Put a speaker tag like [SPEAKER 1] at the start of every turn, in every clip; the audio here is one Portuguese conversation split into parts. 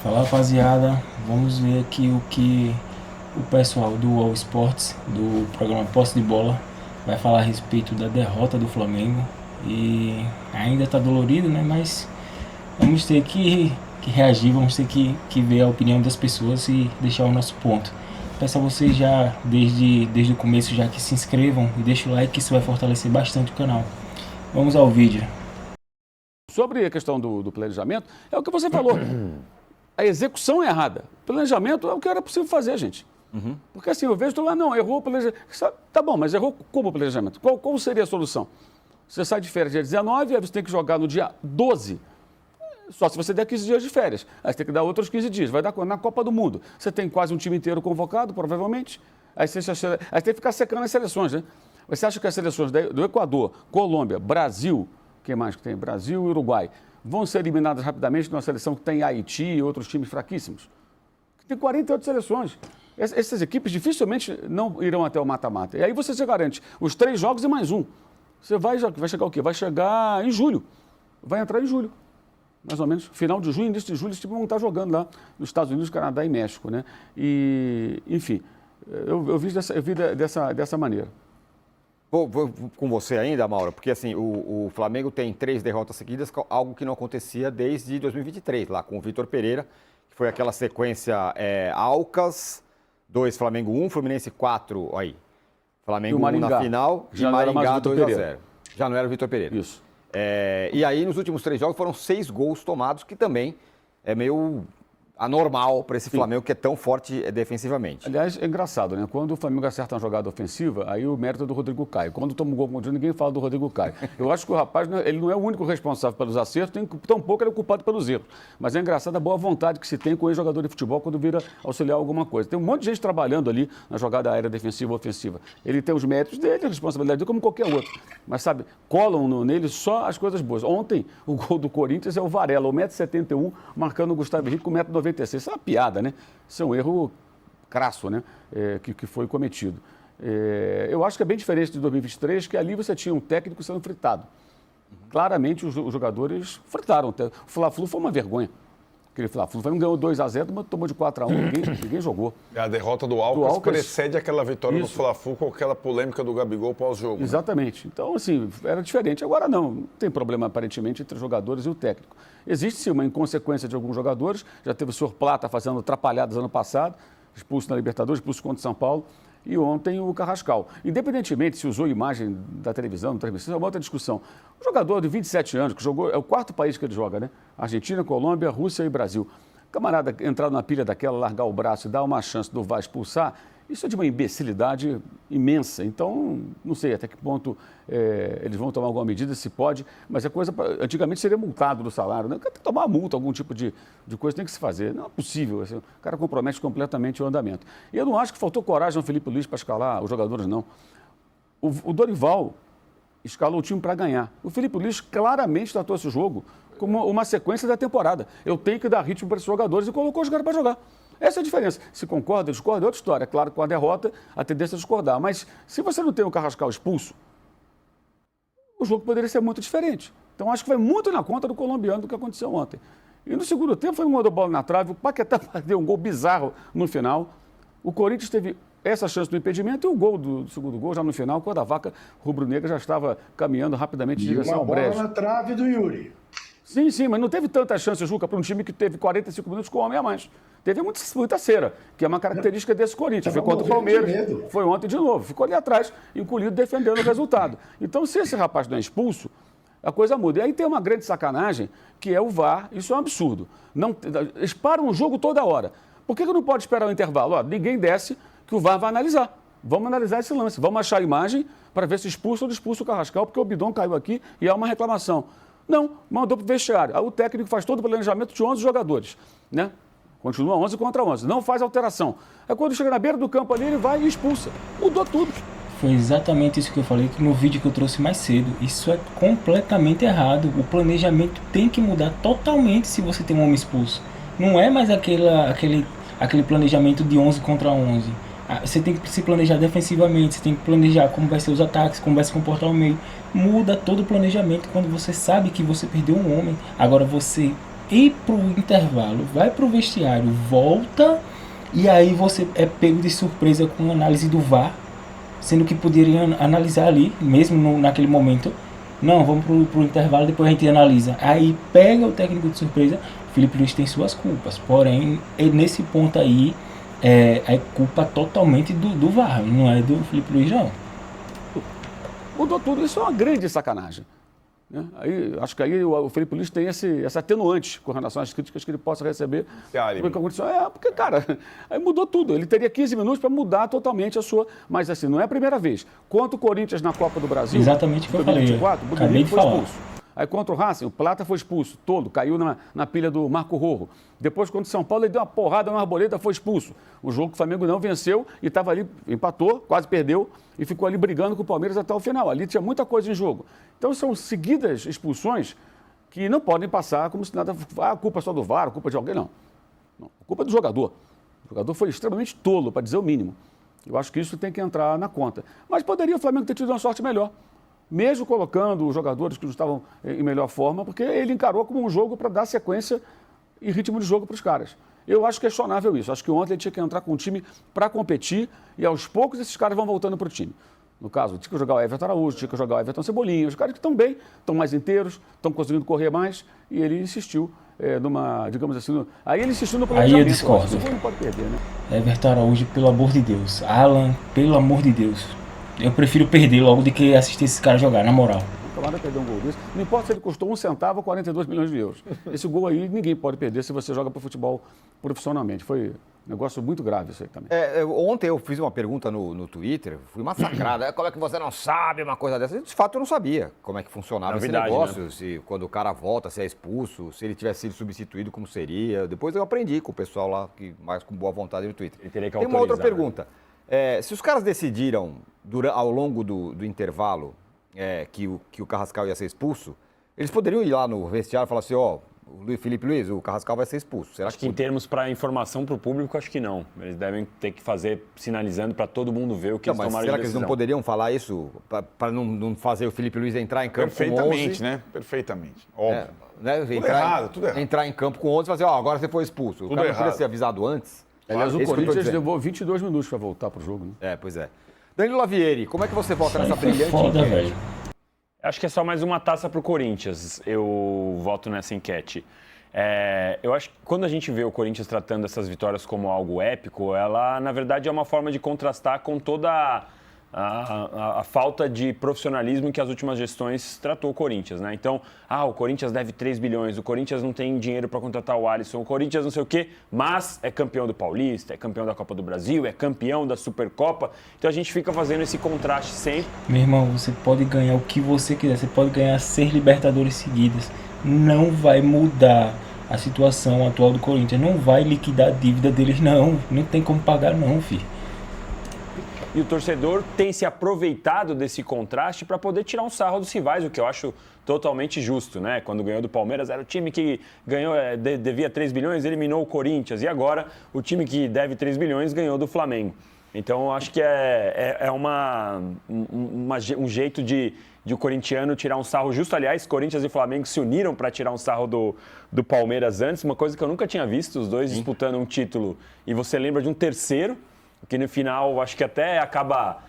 [SPEAKER 1] Fala rapaziada, vamos ver aqui o que o pessoal do All Sports, do programa Posse de Bola, vai falar a respeito da derrota do Flamengo. E ainda tá dolorido, né? Mas vamos ter que reagir, vamos ter que ver a opinião das pessoas e deixar o nosso ponto. Peço a vocês já, desde o começo, já que se inscrevam e deixem o like, que isso vai fortalecer bastante o canal. Vamos ao vídeo.
[SPEAKER 2] Sobre a questão do planejamento, é o que você falou. A execução é errada. O planejamento é o que era possível fazer, gente. Porque assim, eu vejo, não, errou o planejamento. Tá bom, mas errou como o planejamento? Qual seria a solução? Você sai de férias dia 19, aí você tem que jogar no dia 12. Só se você der 15 dias de férias. Aí você tem que dar outros 15 dias. Vai dar na Copa do Mundo. Você tem quase um time inteiro convocado, provavelmente. Aí você tem que ficar secando as seleções, né? Você acha que as seleções do Equador, Colômbia, Brasil, quem mais que tem? Brasil e Uruguai, vão ser eliminadas rapidamente numa seleção que tem Haiti e outros times fraquíssimos? Tem 48 seleções. Essas equipes dificilmente não irão até o mata-mata. E aí você se garante os 3 jogos e mais um. Você vai chegar o quê? Vai chegar em julho. Vai entrar em julho. Mais ou menos. Final de junho, início de julho, esse time vão estar jogando lá nos Estados Unidos, Canadá e México, né? E, enfim, eu vi dessa maneira.
[SPEAKER 3] Vou com você ainda, Mauro, porque assim, o Flamengo tem 3 derrotas seguidas, algo que não acontecia desde 2023, lá com o Vitor Pereira, que foi aquela sequência Alcas, 2 Flamengo 1, Fluminense 4, aí. Flamengo 1 na final, de Maringá 2-0. Já não era o Vitor Pereira.
[SPEAKER 2] Isso.
[SPEAKER 3] E aí, nos últimos 3 jogos, foram 6 gols tomados, que também é meio anormal para esse Flamengo que é tão forte defensivamente.
[SPEAKER 2] Aliás, é engraçado, né? Quando o Flamengo acerta uma jogada ofensiva, aí o mérito é do Rodrigo Caio. Quando toma um gol contra ninguém fala do Rodrigo Caio. Eu acho que o rapaz, ele não é o único responsável pelos acertos, tampouco ele é o culpado pelos erros. Mas é engraçado a boa vontade que se tem com o ex-jogador de futebol quando vira auxiliar alguma coisa. Tem um monte de gente trabalhando ali na jogada aérea defensiva ou ofensiva. Ele tem os méritos dele, a responsabilidade dele, como qualquer outro. Mas, sabe, colam nele só as coisas boas. Ontem, o gol do Corinthians é o Varela, 1,71 m, marcando o Gustavo Henrique com 1,96 m. Isso é uma piada, né? Isso é um erro crasso, né? Que foi cometido. Eu acho que é bem diferente de 2023, que ali você tinha um técnico sendo fritado. Claramente os jogadores fritaram. O Fla-Flu foi uma vergonha. Aquele Fla-Flu ganhou 2-0, mas tomou de 4-1, ninguém jogou.
[SPEAKER 4] A derrota do Alcas precede aquela vitória do Fla-Flu com aquela polêmica do Gabigol pós-jogo.
[SPEAKER 2] Exatamente. Né? Então, assim, era diferente. Agora não tem problema aparentemente entre os jogadores e o técnico. Existe sim uma inconsequência de alguns jogadores. Já teve o senhor Plata fazendo atrapalhadas ano passado, expulso na Libertadores, expulso contra o São Paulo. E ontem o Carrascal. Independentemente se usou imagem da televisão, transmissão, é uma outra discussão. O jogador de 27 anos, que jogou, é o 4º país que ele joga, né? Argentina, Colômbia, Rússia e Brasil. Camarada entrar numa pilha daquela, largar o braço e dar uma chance do VAR expulsar, isso é de uma imbecilidade imensa. Então, não sei até que ponto eles vão tomar alguma medida, se pode, mas é coisa. Antigamente seria multado do salário, né? Tem que tomar multa, algum tipo de coisa tem que se fazer. Não é possível. Assim, o cara compromete completamente o andamento. E eu não acho que faltou coragem ao Felipe Luiz para escalar os jogadores, não. O Dorival escalou o time para ganhar. O Felipe Luiz claramente tratou esse jogo como uma sequência da temporada. Eu tenho que dar ritmo para esses jogadores e colocou os caras para jogar. Essa é a diferença. Se concorda, discorda, é outra história. É claro que com a derrota, a tendência é discordar. Mas se você não tem o Carrascal expulso, o jogo poderia ser muito diferente. Então, acho que foi muito na conta do colombiano do que aconteceu ontem. E no segundo tempo, foi um mandou bola na trave, o Paquetá deu um gol bizarro no final. O Corinthians teve essa chance do impedimento e o gol do segundo gol já no final, quando a vaca rubro-negra já estava caminhando rapidamente em direção ao brejo.
[SPEAKER 5] E uma bola na trave do Yuri.
[SPEAKER 2] Sim, mas não teve tanta chance, Juca, para um time que teve 45 minutos com homem a mais. Teve muita cera, que é uma característica desse Corinthians. Foi contra o Palmeiras, foi ontem de novo. Ficou ali atrás, encolhido, defendendo o resultado. Então, se esse rapaz não é expulso, a coisa muda. E aí tem uma grande sacanagem, que é o VAR. Isso é um absurdo. Eles param o jogo toda hora. Por que não pode esperar o intervalo? Ninguém desce, que o VAR vai analisar. Vamos analisar esse lance. Vamos achar a imagem para ver se expulsa ou não expulsa o Carrascal, porque o Bidon caiu aqui e há uma reclamação. Não, mandou para o vestiário. Aí o técnico faz todo o planejamento de 11 jogadores, né? Continua 11 contra 11, não faz alteração. Aí quando chega na beira do campo ali, ele vai e expulsa. Mudou tudo.
[SPEAKER 1] Foi exatamente isso que eu falei no vídeo que eu trouxe mais cedo. Isso é completamente errado. O planejamento tem que mudar totalmente se você tem um homem expulso. Não é mais aquele planejamento de 11 contra 11. Você tem que se planejar defensivamente, você tem que planejar como vai ser os ataques, como vai se comportar o meio. Muda todo o planejamento quando você sabe que você perdeu um homem. Agora você ir pro intervalo, vai pro vestiário, volta, e aí você é pego de surpresa com a análise do VAR, sendo que poderia analisar ali, mesmo naquele momento. Não, vamos pro intervalo, depois a gente analisa. Aí pega o técnico de surpresa. O Filipe Luís tem suas culpas, porém, nesse ponto aí, é culpa totalmente do VAR, não é do Filipe Luís, não.
[SPEAKER 2] Mudou tudo, isso é uma grande sacanagem. Né? Aí, acho que aí o Filipe Luís tem essa atenuante com relação às críticas que ele possa receber. Porque, cara, aí mudou tudo. Ele teria 15 minutos para mudar totalmente a sua... Mas assim, não é a primeira vez. Quanto o Corinthians na Copa do Brasil...
[SPEAKER 1] Exatamente o que eu falei.
[SPEAKER 2] 2024, o Budimir foi expulso. Aí contra o Racing, o Plata foi expulso, todo, caiu na pilha do Marco Rorro. Depois, contra o São Paulo, ele deu uma porrada na Arboleda, foi expulso. O jogo que o Flamengo não venceu e estava ali, empatou, quase perdeu e ficou ali brigando com o Palmeiras até o final. Ali tinha muita coisa em jogo. Então são seguidas expulsões que não podem passar como se nada... a culpa é só do VAR, a culpa de alguém, não. A culpa é do jogador. O jogador foi extremamente tolo, para dizer o mínimo. Eu acho que isso tem que entrar na conta. Mas poderia o Flamengo ter tido uma sorte melhor. Mesmo colocando os jogadores que não estavam em melhor forma, porque ele encarou como um jogo para dar sequência e ritmo de jogo para os caras. Eu acho questionável isso. Acho que ontem ele tinha que entrar com um time para competir e aos poucos esses caras vão voltando para o time. No caso, tinha que jogar o Everton Araújo, tinha que jogar o Everton Cebolinha. Os caras que estão bem, estão mais inteiros, estão conseguindo correr mais e ele insistiu digamos assim, aí ele insistiu no planejamento.
[SPEAKER 1] Aí eu discordo.
[SPEAKER 2] Não pode perder, né?
[SPEAKER 1] Everton Araújo, pelo amor de Deus. Alan, pelo amor de Deus. Eu prefiro perder logo do que assistir esse cara jogar, na moral.
[SPEAKER 2] Tomara perder um gol desse. Não importa se ele custou 1 centavo ou 42 milhões de euros. Esse gol aí ninguém pode perder se você joga para futebol profissionalmente. Foi um negócio muito grave isso aí também.
[SPEAKER 3] Ontem eu fiz uma pergunta no Twitter, fui massacrado. Como é que você não sabe uma coisa dessa? De fato eu não sabia como é que funcionava esse negócio. Né? Se quando o cara volta, se é expulso, se ele tivesse sido substituído, como seria. Depois eu aprendi com o pessoal lá, que mais com boa vontade no Twitter. Tem uma outra pergunta. Se os caras decidiram, ao longo do intervalo, que o Carrascal ia ser expulso, eles poderiam ir lá no vestiário e falar assim, o Filipe Luís, o Carrascal vai ser expulso. Será
[SPEAKER 5] acho que em termos para informação para o público, acho que não. Eles devem ter que fazer sinalizando para todo mundo ver o que eles tomaram de decisão.
[SPEAKER 3] Será que eles não poderiam falar isso para não fazer o Filipe Luís entrar em campo com 11?
[SPEAKER 4] Perfeitamente, né? Perfeitamente. Óbvio.
[SPEAKER 3] Tudo errado. Entrar em campo com 11 e fazer, agora você foi expulso. O cara não podia ser avisado antes?
[SPEAKER 2] Aliás, o Corinthians levou 22 minutos para voltar para o jogo, né?
[SPEAKER 3] Pois é. Danilo Lavieri, como é que você vota nessa brilhante
[SPEAKER 1] foda, velho.
[SPEAKER 5] Acho que é só mais uma taça para o Corinthians. Eu voto nessa enquete. Eu acho que quando a gente vê o Corinthians tratando essas vitórias como algo épico, ela, na verdade, é uma forma de contrastar com toda a falta de profissionalismo que as últimas gestões tratou o Corinthians, né? Então, o Corinthians deve 3 bilhões, o Corinthians não tem dinheiro para contratar o Alisson, o Corinthians não sei o quê, mas é campeão do Paulista, é campeão da Copa do Brasil, é campeão da Supercopa. Então a gente fica fazendo esse contraste sempre.
[SPEAKER 1] Meu irmão, você pode ganhar o que você quiser, você pode ganhar 6 Libertadores seguidas. Não vai mudar a situação atual do Corinthians, não vai liquidar a dívida deles, não tem como pagar não, filho.
[SPEAKER 5] E o torcedor tem se aproveitado desse contraste para poder tirar um sarro dos rivais, o que eu acho totalmente justo, né? Quando ganhou do Palmeiras, era o time que ganhou, devia 3 bilhões, eliminou o Corinthians. E agora, o time que deve 3 bilhões ganhou do Flamengo. Então, eu acho que é um jeito de o corintiano tirar um sarro justo. Aliás, Corinthians e Flamengo se uniram para tirar um sarro do Palmeiras antes, uma coisa que eu nunca tinha visto, os dois disputando um título. E você lembra de um terceiro, que no final acho que até acaba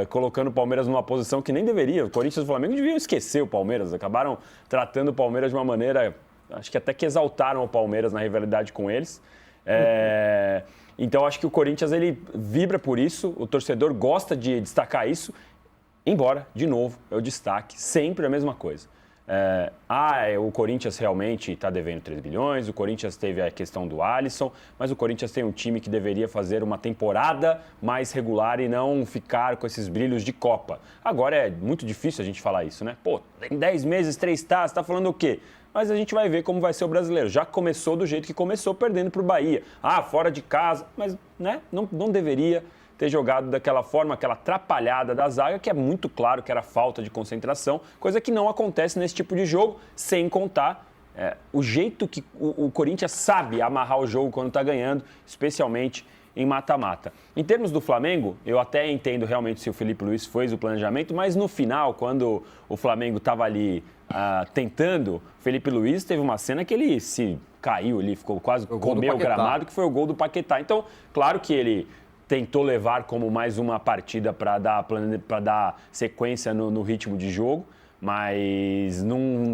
[SPEAKER 5] colocando o Palmeiras numa posição que nem deveria. O Corinthians e o Flamengo deviam esquecer o Palmeiras, acabaram tratando o Palmeiras de uma maneira, acho que até que exaltaram o Palmeiras na rivalidade com eles. Então acho que o Corinthians ele vibra por isso, o torcedor gosta de destacar isso, embora, de novo, eu destaque sempre a mesma coisa. O Corinthians realmente está devendo 3 bilhões, o Corinthians teve a questão do Alisson, mas o Corinthians tem um time que deveria fazer uma temporada mais regular e não ficar com esses brilhos de Copa. Agora é muito difícil a gente falar isso, né? Pô, em 10 meses, 3 taças, tá falando o quê? Mas a gente vai ver como vai ser o brasileiro. Já começou do jeito que começou, perdendo para o Bahia. Fora de casa, mas né, não deveria ter jogado daquela forma, aquela atrapalhada da zaga, que é muito claro que era falta de concentração, coisa que não acontece nesse tipo de jogo, sem contar o jeito que o Corinthians sabe amarrar o jogo quando está ganhando, especialmente em mata-mata. Em termos do Flamengo, eu até entendo realmente se o Felipe Luiz fez o planejamento, mas no final, quando o Flamengo estava ali tentando, o Felipe Luiz teve uma cena que ele se caiu ali, ficou quase comeu o gramado, que foi o gol do Paquetá. Então, claro que ele tentou levar como mais uma partida para dar sequência no ritmo de jogo, mas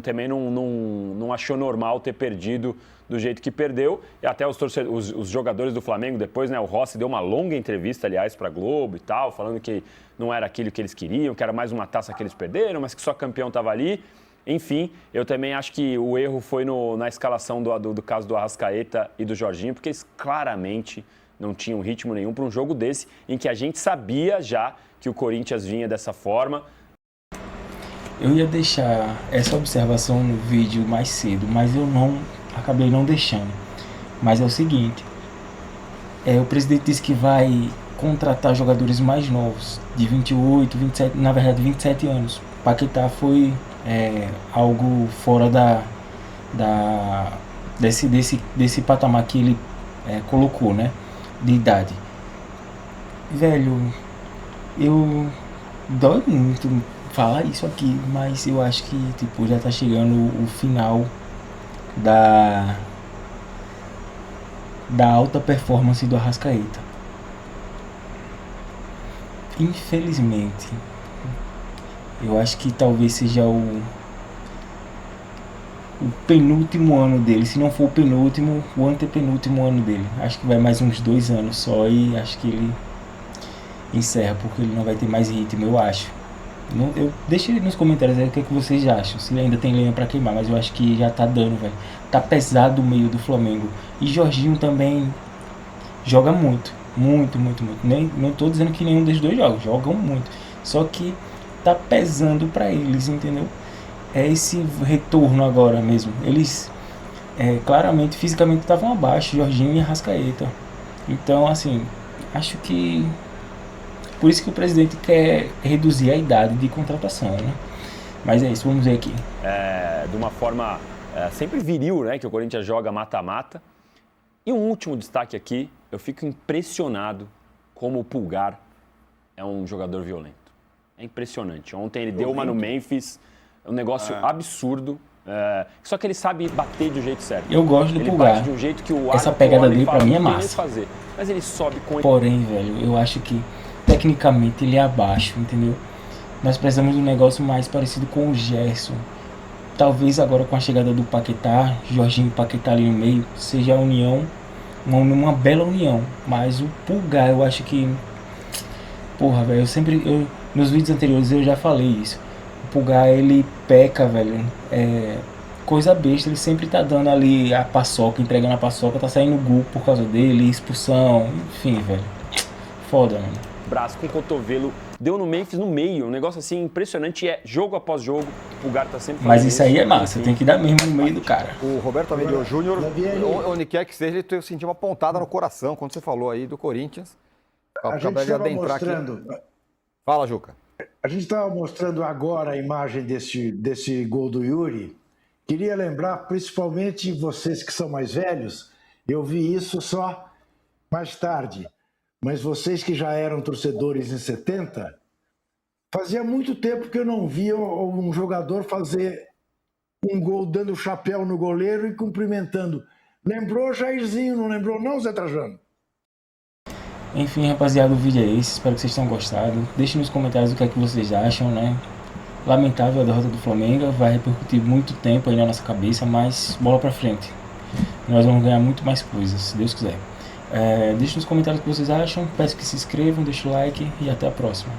[SPEAKER 5] também não achou normal ter perdido do jeito que perdeu. E até os jogadores do Flamengo depois, né? O Rossi deu uma longa entrevista, aliás, para a Globo e tal, falando que não era aquilo que eles queriam, que era mais uma taça que eles perderam, mas que só campeão estava ali. Enfim, eu também acho que o erro foi na escalação do caso do Arrascaeta e do Jorginho, porque eles claramente não tinham ritmo nenhum para um jogo desse, em que a gente sabia já que o Corinthians vinha dessa forma.
[SPEAKER 1] Eu ia deixar essa observação no vídeo mais cedo, mas eu acabei não deixando. Mas é o seguinte, o presidente disse que vai contratar jogadores mais novos, de 28, 27, na verdade 27 anos. Paquetá foi algo fora desse patamar que ele colocou, né, de idade. Velho, dói muito falar isso aqui, mas eu acho que tipo, já tá chegando o final da alta performance do Arrascaeta. Infelizmente, eu acho que talvez seja o penúltimo ano dele, se não for o penúltimo, o antepenúltimo ano dele. Acho que vai mais uns 2 anos só e acho que ele encerra, porque ele não vai ter mais ritmo, eu acho. Deixa nos comentários aí o que vocês acham, se ainda tem lenha pra queimar, mas eu acho que já tá dando, velho. Tá pesado o meio do Flamengo. E Jorginho também joga muito. Não tô dizendo que nenhum dos dois jogam muito. Só que tá pesando pra eles, entendeu? É esse retorno agora mesmo. Eles claramente, fisicamente estavam abaixo, Jorginho e Arrascaeta. Então, assim, acho que por isso que o presidente quer reduzir a idade de contratação, né? Mas é isso, vamos ver aqui.
[SPEAKER 5] De uma forma sempre viril, né? Que o Corinthians joga mata-mata. E um último destaque aqui, eu fico impressionado como o Pulgar é um jogador violento. É impressionante. Ontem ele deu uma no Memphis, um negócio absurdo. Só que ele sabe bater de um jeito certo.
[SPEAKER 1] Eu gosto do Pulgar.
[SPEAKER 5] Ele bate de um jeito que o
[SPEAKER 1] essa pegada dele pra mim é massa.
[SPEAKER 5] Fazer. Mas ele sobe com...
[SPEAKER 1] Porém, velho, eu acho que tecnicamente ele é abaixo, entendeu? Nós precisamos de um negócio mais parecido com o Gerson. Talvez agora com a chegada do Paquetá, Jorginho e Paquetá ali no meio, seja a união, uma bela união. Mas o Pulgar, eu acho que... Porra, velho, nos vídeos anteriores eu já falei isso. O Pulgar, ele peca, velho. Coisa besta, ele sempre tá dando ali a paçoca, entregando a paçoca, tá saindo gol por causa dele, expulsão, enfim, velho. Foda, mano.
[SPEAKER 5] Braço com cotovelo, deu no Memphis no meio, um negócio assim impressionante, jogo após jogo, o Pulgar tá sempre...
[SPEAKER 1] Mas isso aí é massa, tem que dar mesmo no meio do cara.
[SPEAKER 3] O Roberto Amelio Júnior, onde quer que seja, ele sentiu uma pontada no coração quando você falou aí do Corinthians.
[SPEAKER 6] A gente estava mostrando...
[SPEAKER 3] Fala, Juca.
[SPEAKER 6] A gente estava mostrando agora a imagem desse gol do Yuri. Queria lembrar, principalmente vocês que são mais velhos, eu vi isso só mais tarde. Mas vocês que já eram torcedores em 70, fazia muito tempo que eu não via um jogador fazer um gol dando chapéu no goleiro e cumprimentando. Lembrou Jairzinho, não lembrou não, Zé Trajano?
[SPEAKER 1] Enfim, rapaziada, o vídeo é esse. Espero que vocês tenham gostado. Deixem nos comentários o que é que vocês acham, né? Lamentável a derrota do Flamengo, vai repercutir muito tempo aí na nossa cabeça, mas bola pra frente. Nós vamos ganhar muito mais coisas, se Deus quiser. Deixe nos comentários o que vocês acham, peço que se inscrevam, deixe o like e até a próxima.